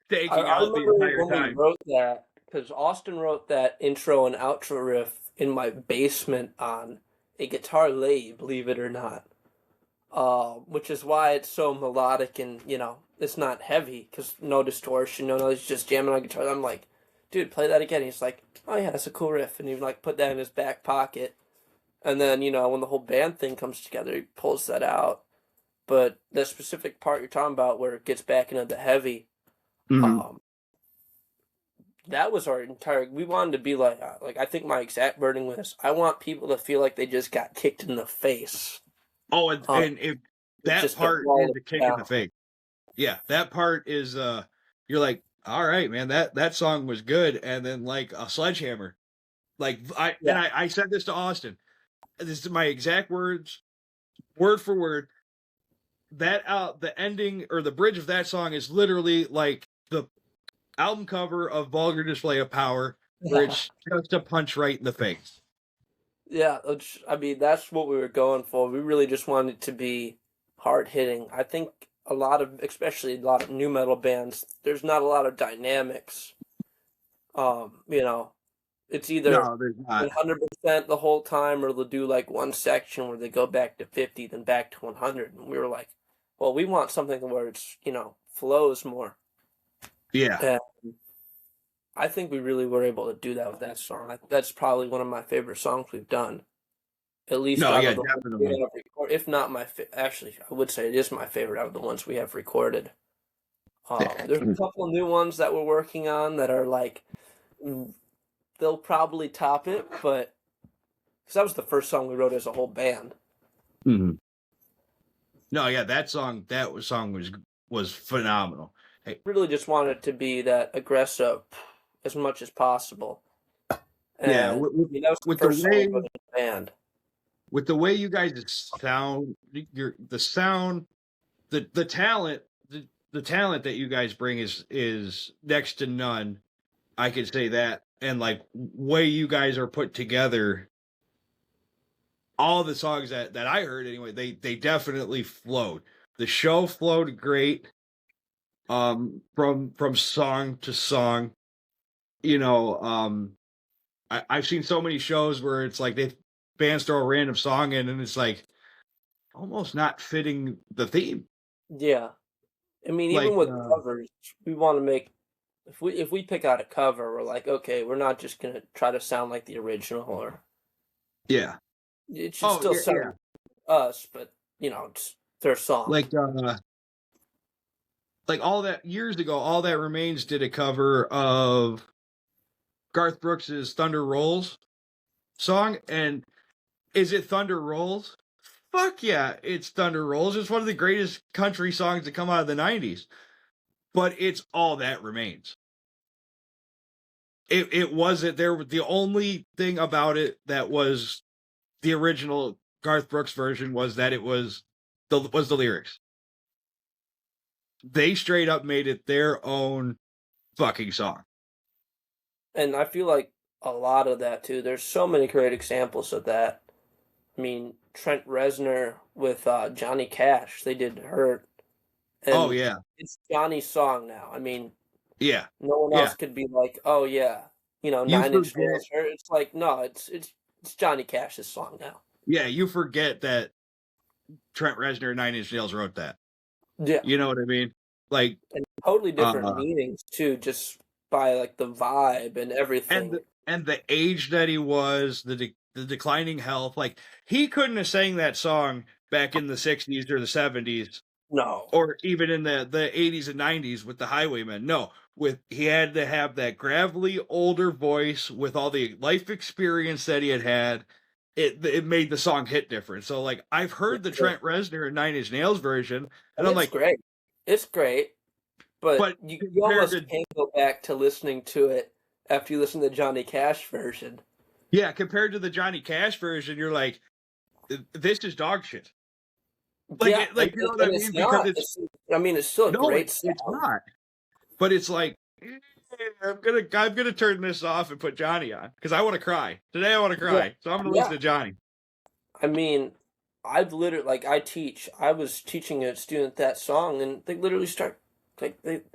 taking I out the remember entire when we time. wrote that because Austin wrote that intro and outro riff in my basement on a guitar lathe, believe it or not. Which is why it's so melodic and it's not heavy because no distortion, he's just jamming on guitar. I'm like, dude, play that again. He's like, oh yeah, that's a cool riff, and he like put that in his back pocket. And then when the whole band thing comes together, he pulls that out. But the specific part you're talking about where it gets back into the heavy, that was our entire. We wanted to be like I think my exact wording was, I want people to feel like they just got kicked in the face. Oh, and if that part is a kick in the face, yeah, that part is you're like, all right, man, that song was good, and then like a sledgehammer, like I said this to Austin. This is my exact words, word for word. That the ending or the bridge of that song is literally like the album cover of Vulgar Display of Power, where it's just a punch right in the face. Yeah, I mean, that's what we were going for. We really just wanted it to be hard hitting. I think especially a lot of new metal bands, there's not a lot of dynamics. It's either 100% the whole time, or they'll do like one section where they go back to 50, then back to 100. And we were like, well, we want something where it's, flows more. Yeah. And I think we really were able to do that with that song. That's probably one of my favorite songs we've done. At least definitely. If not actually, I would say it is my favorite out of the ones we have recorded. There's a couple of new ones that we're working on that are like, they'll probably top it, but because that was the first song we wrote as a whole band. Mm-hmm. No, yeah, that song was phenomenal. Hey. Really just wanted it to be that aggressive as much as possible. Yeah, And that was the with the first song I way wrote in the band. with the way you guys sound, the sound, the talent, the talent that you guys bring is next to none. I could say that, and like way you guys are put together, all the songs that I heard anyway, they definitely flowed. The show flowed great, from song to song. You know, I've seen so many shows where it's like bands throw a random song in, and it's like almost not fitting the theme. Yeah. I mean, even Like, with covers, we want to make if we pick out a cover, we're like, okay, we're not just gonna try to sound like the original, or yeah, it should oh still yeah, yeah. sound us, but it's their song. Like all that years ago, All That Remains did a cover of Garth Brooks's Thunder Rolls song, and is it Thunder Rolls? Fuck yeah, it's Thunder Rolls. It's one of the greatest country songs to come out of the 90s. But it's All That Remains. It wasn't there. The only thing about it that was the original Garth Brooks version was that it was the lyrics. They straight up made it their own fucking song. And I feel like a lot of that too. There's so many great examples of that. I mean, Trent Reznor with Johnny Cash, they did "Hurt," Oh and yeah, it's Johnny's song now. I mean, yeah, no one yeah. else could be like, "Oh yeah, You 9 Inch forget, Nails." "Hurt." It's like, no, it's Johnny Cash's song now. yeah, you forget that Trent Reznor and 9 Inch Nails wrote that. Yeah, You know what I mean? Like, and totally different meanings too, just by like the vibe and everything. and the age that he was, the declining health. Like, he couldn't have sang that song back in the 60s or the 70s, No, or even in the 80s and 90s with the Highwaymen. No, he had to have that gravelly older voice with all the life experience that he had. It made the song hit different. So like, I've heard the Trent Reznor and 9 Inch Nails version, and I'm it's like, great. It's great, but but you compared almost to can't go back to listening to it after you listen to Johnny Cash version. yeah, compared to the Johnny Cash version, you're like, this is dog shit. Like, Yeah, like, you know what I and mean? it's Because not. I mean, it's still a no, great sound. it's not. But it's like, I'm gonna turn this off and put Johnny on because I want to cry today. I want to cry, Yeah, so I'm gonna yeah. listen to Johnny. I mean, I've literally like I was teaching a student that song, and they literally start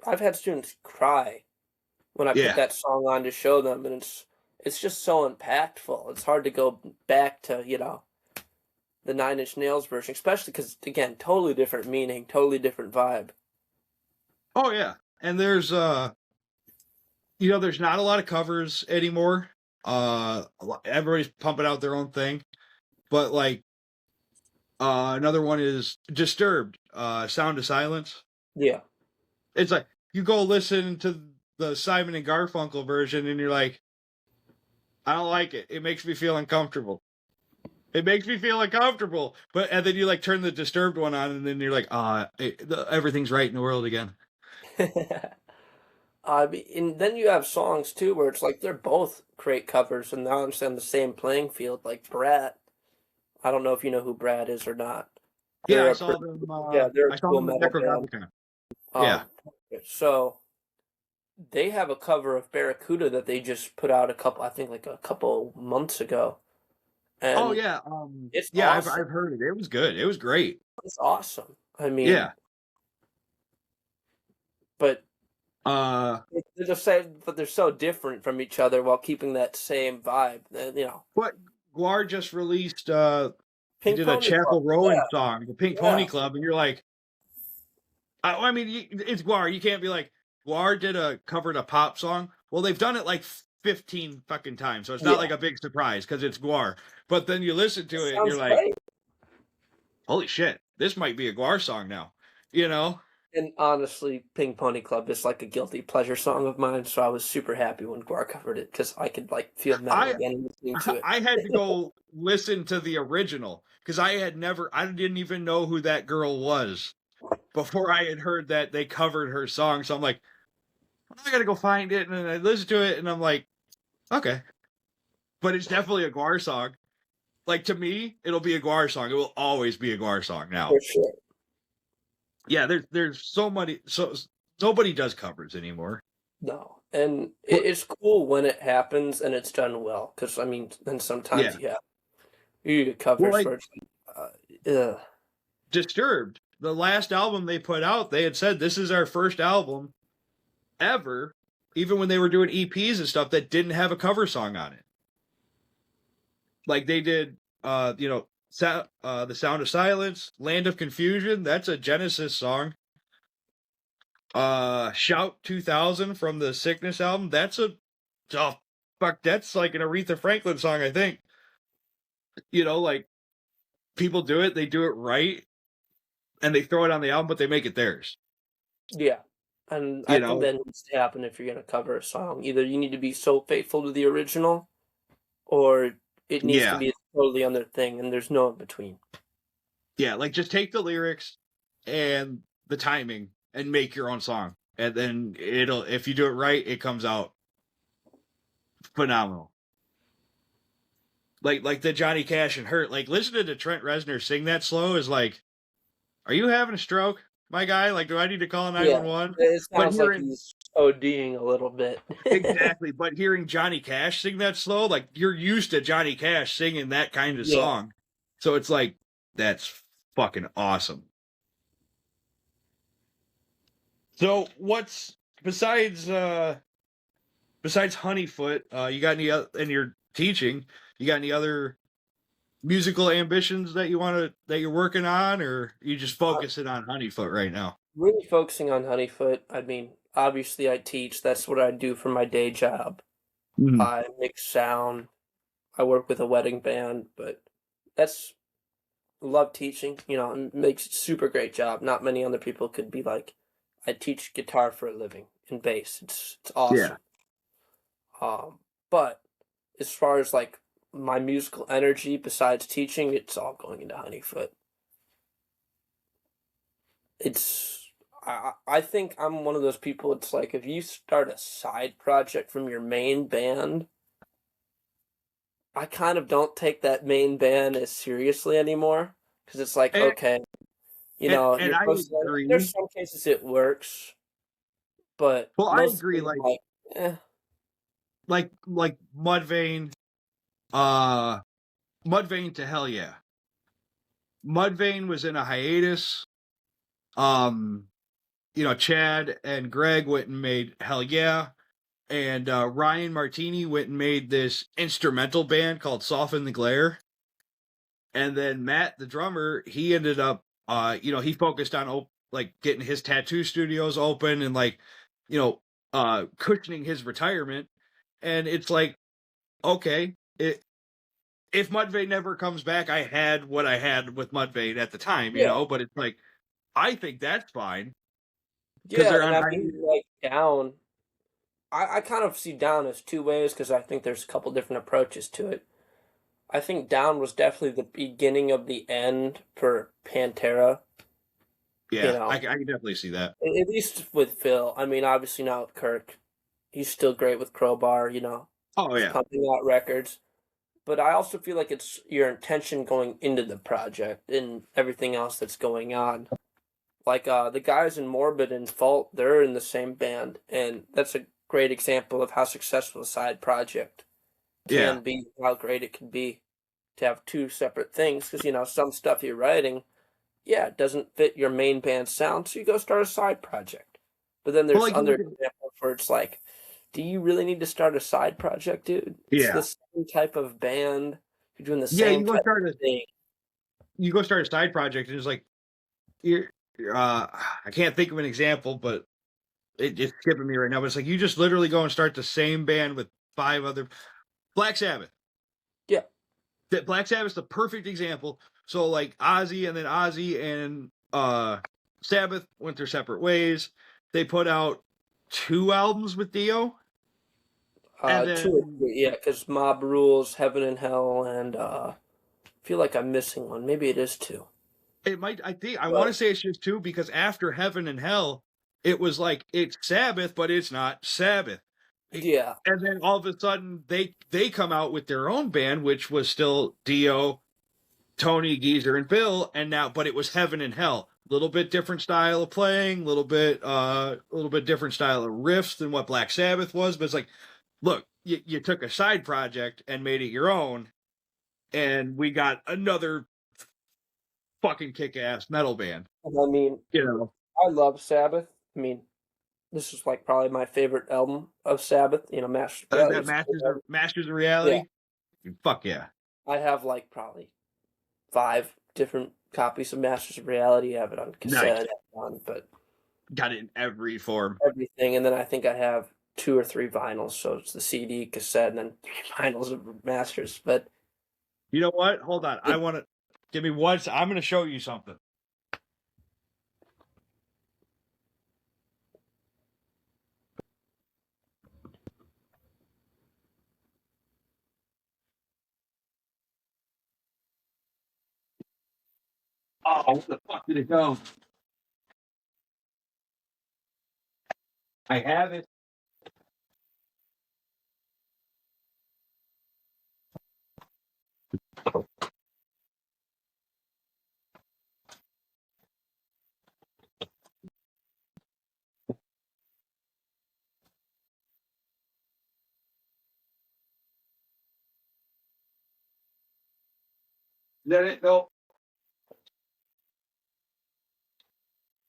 I've had students cry when I put Yeah. that song on to show them, and it's just so impactful. It's hard to go back to the 9 Inch Nails version, especially because again, totally different meaning, totally different vibe. Oh yeah, and there's there's not a lot of covers anymore. Everybody's pumping out their own thing, but like, another one is Disturbed, Sound of Silence. Yeah. It's like you go listen to the Simon and Garfunkel version, and you're like, I don't like it. It makes me feel uncomfortable. It makes me feel uncomfortable. And then you like turn the Disturbed one on, and then you're like, everything's right in the world again. And then you have songs too where it's like they're both great covers, and now I'm on the same playing field. Like Brat, I don't know if you know who Brat is or not. Yeah, They're I a saw pretty- them. they're I a saw cool them at metal band. Necrogothica. Um, Yeah. So they have a cover of Barracuda that they just put out I think like a couple months ago. And Oh yeah. it's Yeah, awesome. I've heard it. It was good. It was great. It's awesome. I mean, Yeah. but Uh, they're just saying, but they're so different from each other while keeping that same vibe. but Guar just released. He Pink did a Pony Chapel Club. Rowan Yeah, song, the Pink yeah. Pony Club, and you're like, I mean, it's Guar. You can't be like, Guar covered a pop song. Well, they've done it like 15 fucking times, so it's not like a big surprise because it's Guar. But then you listen to it, and you're like, great. holy shit, this might be a Guar song now. You know? And honestly, Pink Pony Club is like a guilty pleasure song of mine, so I was super happy when Guar covered it because I could like feel metal again listening to it. I had to go listen to the original because I didn't even know who that girl was before I had heard that they covered her song. So I'm like, I gotta go find it, and I listened to it, and I'm like, okay, but it's definitely a Guar song. Like, to me, it'll be a Guar song. It will always be a Guar song now. For sure. Yeah, there's so many, so nobody does covers anymore. No, and it's cool when it happens and it's done well. Because I mean, then sometimes you get covers Well, like, where it's ugh. Disturbed, the last album they put out, they had said this is our first album ever, even when they were doing EPs and stuff, that didn't have a cover song on it. Like they did, The Sound of Silence, Land of Confusion. That's a Genesis song. Shout 2000 from the Sickness album. That's that's like an Aretha Franklin song, I think. Like people do it, they do it right, and they throw it on the album, but they make it theirs. Yeah. And I think that needs to happen if you're going to cover a song. Either you need to be so faithful to the original, or it needs to be a totally other thing, and there's no in between. Yeah, like just take the lyrics and the timing and make your own song. And then if you do it right, it comes out phenomenal. Like the Johnny Cash and Hurt. Like listening to Trent Reznor sing that slow is like, are you having a stroke, my guy? Like, do I need to call 911? It sounds like he's ODing a little bit. Exactly. But hearing Johnny Cash sing that slow, like you're used to Johnny Cash singing that kind of song. So it's like, that's fucking awesome. So what's besides Honeyfoot, you got any in your teaching, you got any other musical ambitions that you're working on, or you just focusing on Honeyfoot right now? Really focusing on Honeyfoot. I mean, obviously I teach. That's what I do for my day job. Mm-hmm. I mix sound. I work with a wedding band, but love teaching. It makes a super great job. Not many other people could be like, I teach guitar for a living and bass. It's awesome. Yeah. But as far as like my musical energy besides teaching, it's all going into Honeyfoot. I think I'm one of those people, it's like if you start a side project from your main band, I kind of don't take that main band as seriously anymore, because it's like, okay, and I agree. There's some cases it works, but I agree. Like Mudvayne, Mudvayne to Hell Yeah. Mudvayne was in a hiatus. Chad and Greg went and made Hell Yeah, and Ryan Martini went and made this instrumental band called Soften the Glare. And then Matt, the drummer, he ended up, he focused on getting his tattoo studios open and cushioning his retirement. And it's like, okay, if Mudvayne never comes back, I had what I had with Mudvayne at the time, but it's like, I think that's fine. Yeah, and I mean, Down, I kind of see Down as two ways, because I think there's a couple different approaches to it. I think Down was definitely the beginning of the end for Pantera. Yeah, I can definitely see that. At least with Phil. I mean, obviously not with Kirk. He's still great with Crowbar, Oh, yeah. Pumping out records. But I also feel like it's your intention going into the project and everything else that's going on. Like the guys in Morbid and Fault, they're in the same band, and that's a great example of how successful a side project can be, how great it can be to have two separate things. Because, some stuff you're writing, it doesn't fit your main band sound, so you go start a side project. But then there's other examples where it's like, do you really need to start a side project, dude? It's the same type of band. You're doing the same type of thing. You go start a side project, and it's like, I can't think of an example, but it's skipping me right now. But it's like you just literally go and start the same band with 5 other. Black Sabbath. Yeah. That Black Sabbath's the perfect example. So like Ozzy and Sabbath went their separate ways. They put out 2 albums with Dio. 2, because Mob Rules, Heaven and Hell, and I feel like I'm missing one. Maybe it is 2. It might. I want to say it's just 2, because after Heaven and Hell, it was like it's Sabbath, but it's not Sabbath. Yeah. And then all of a sudden they come out with their own band, which was still Dio, Tony, Geezer, and Bill, and now, but it was Heaven and Hell. A little bit different style of playing, a little bit different style of riffs than what Black Sabbath was. But it's like, look, you took a side project and made it your own, and we got another fucking kick-ass metal band. I mean, I love Sabbath. I mean, this is like probably my favorite album of Sabbath. Masters of Reality. Yeah. Fuck yeah! I have like probably 5 different copies of Masters of Reality. I have it on cassette, but got it in every form, everything. And then I think I have 2 or 3 vinyls. So it's the CD, cassette, and then 3 vinyls of Masters. But you know what? Hold on, I want to give me one. I'm going to show you something. Oh, where the fuck did it go? I have it. Let it go.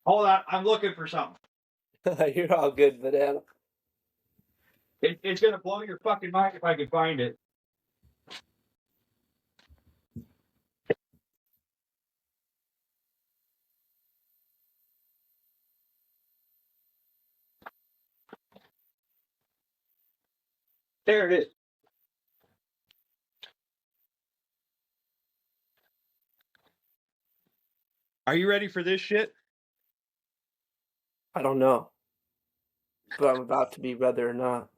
Hold on, I'm looking for something. You're all good, banana. It's gonna blow your fucking mind if I can find it. There it is. Are you ready for this shit? I don't know, but I'm about to be whether or not.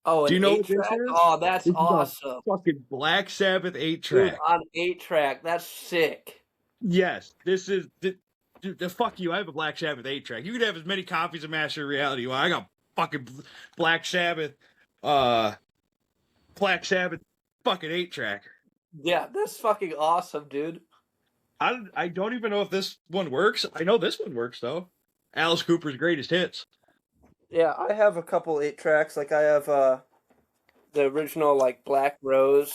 Oh, do you know 8-track? Oh, that's awesome! Fucking Black Sabbath 8-track on 8-track. That's sick. Yes, this is the fuck you. I have a Black Sabbath 8-track. You can have as many copies of Master of Reality. Well, I got fucking Black Sabbath, fucking 8-track. Yeah, that's fucking awesome, dude. I don't even know if this one works. I know this one works though. Alice Cooper's Greatest Hits. Yeah, I have a couple 8-tracks. Like I have the original like Black Rose.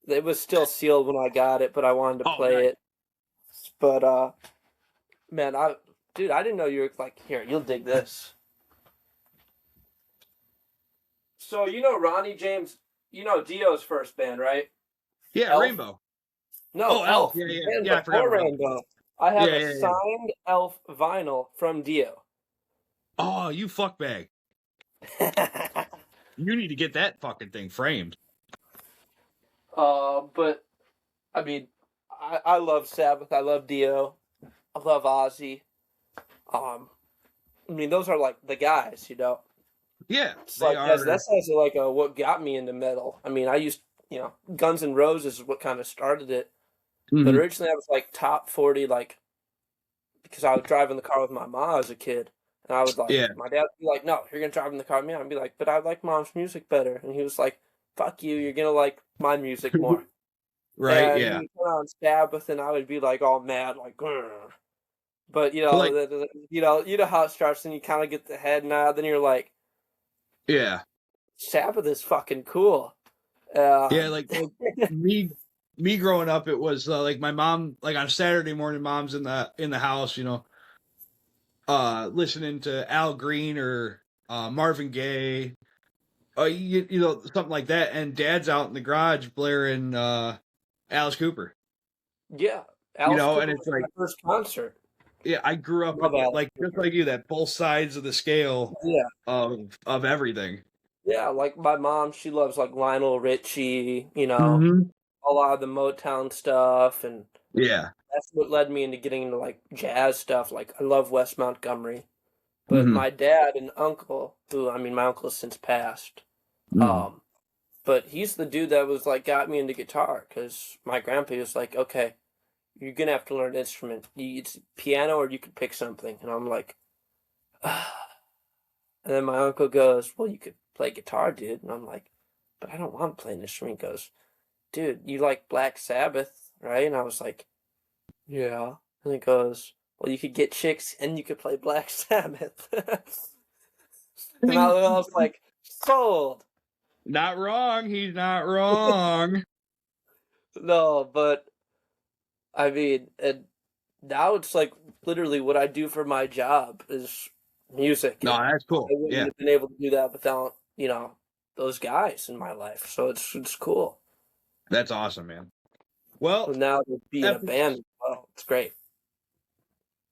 It was still sealed when I got it, but I wanted to play it. But man, I didn't know you were like, here, you'll dig this. So Ronnie James, Dio's first band, right? Yeah, Elf? Rainbow. No, Elf. Yeah, I forgot Rainbow. I have a signed Elf vinyl from Dio. Oh, you fuckbag. You need to get that fucking thing framed. But I mean, I love Sabbath. I love Dio. I love Ozzy. I mean, those are like the guys, Yeah, that's also like what got me into metal. I mean, I used, Guns N' Roses is what kind of started it. Mm-hmm. But originally I was like top 40, like, because I would drive in the car with my mom as a kid. And I would like, my dad would be like, no, you're going to drive in the car with me. I'd be like, but I like mom's music better. And he was like, fuck you, you're going to like my music more. Right, and yeah. He would put on Sabbath and I would be like all mad, like, grr. But, you know how it starts and you kind of get the head nod. Then you're like, yeah, Sabbath is fucking cool. Yeah, like me growing up, it was like my mom, like on Saturday morning, mom's in the house, listening to Al Green or Marvin Gaye, something like that, and Dad's out in the garage blaring Alice Cooper. Yeah, Alice Cooper and it's like my first concert. Yeah, I grew up with like just like you, that both sides of the scale. Yeah. Of everything. Yeah, like my mom, she loves like Lionel Richie, Mm-hmm. a lot of the Motown stuff, and yeah, that's what led me into getting into like jazz stuff. Like I love Wes Montgomery, but my dad and uncle, my uncle has since passed, but he's the dude that was like got me into guitar because my grandpa was like, okay, you're gonna have to learn an instrument. It's piano or you could pick something, and I'm like, And then my uncle goes, well, you could play guitar, dude. And I'm like, but I don't want to play an instrument. He goes, dude, you like Black Sabbath, right? And I was like, yeah. And he goes, well, you could get chicks and you could play Black Sabbath. And I was like, sold. Not wrong. He's not wrong. No, but I mean, and now it's like literally what I do for my job is music. No, that's cool. I wouldn't have been able to do that without, those guys in my life. So it's cool. That's awesome, man. Well, So now to be in a band, well, it's great.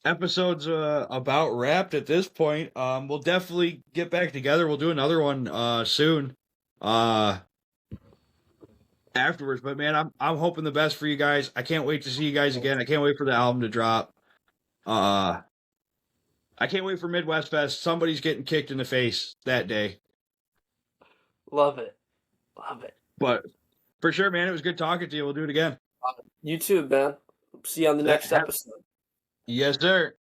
Episode's about wrapped at this point. We'll definitely get back together. We'll do another one soon. Afterwards, but man, I'm hoping the best for you guys. I can't wait to see you guys again. I can't wait for the album to drop. I can't wait for Midwest Fest. Somebody's getting kicked in the face that day. Love it. But for sure, man, it was good talking to you. We'll do it again. You too, man. See you on the next episode. Yes, sir.